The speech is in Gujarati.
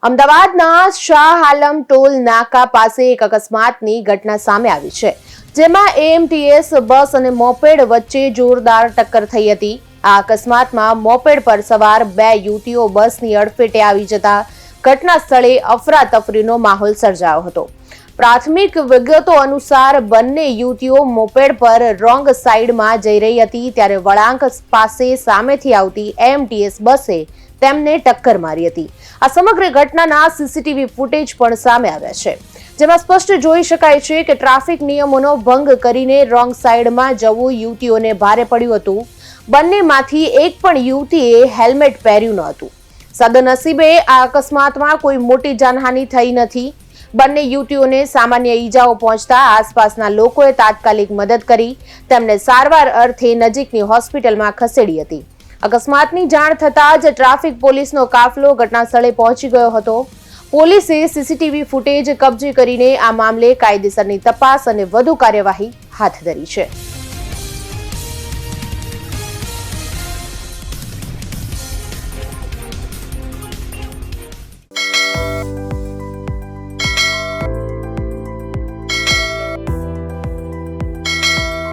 અમદાવાદના શાહ આલમ ટોલ નાકા પાસે એક અકસ્માતની ઘટના સામે આવી છે, જેમાં એએમટીએસ બસ અને મોપેડ વચ્ચે જોરદાર ટક્કર થઈ હતી. આ અકસ્માતમાં મોપેડ પર સવાર બે યુવતીઓ બસની અડફેટે આવી જતા ઘટના સ્થળે અફરાતફરીનો માહોલ સર્જાયો હતો. પ્રાથમિક વિગતો અનુસાર બંને યુવતીઓ મોપેડ પર રોંગ સાઈડમાં જઈ રહી હતી, ત્યારે વળાંક પાસે સામેથી આવતી એએમટીએસ બસે તેમને ટક્કર મારી હતી. આ સમગ્ર ઘટનાના સીસીટીવી ફૂટેજ પણ સામે આવ્યા છે, જેમાં સ્પષ્ટ જોઈ શકાય છે કે ટ્રાફિક નિયમોનો ભંગ કરીને રોંગ સાઈડમાં જવું યુવતીઓને ભારે પડ્યું હતું. બંનેમાંથી એક પણ યુવતીએ હેલ્મેટ પહેર્યું ન હતું. સદનસીબે આ અકસ્માતમાં કોઈ મોટી જાનહાનિ થઈ નથી. બંને યુવતીઓને સામાન્ય ઈજાઓ પહોંચતા આસપાસના લોકોએ તાત્કાલિક મદદ કરી તેમને સારવાર અર્થે નજીકની હોસ્પિટલમાં ખસેડી હતી. અકસ્માતની જાણ થતાં જ ટ્રાફિક પોલીસનો કાફલો ઘટના સ્થળે પહોંચી ગયો હતો. પોલીસે સીસીટીવી ફૂટેજ કબજે કરીને આ મામલે કાયદેસરની તપાસ અને વધુ કાર્યવાહી હાથ ધરી છે.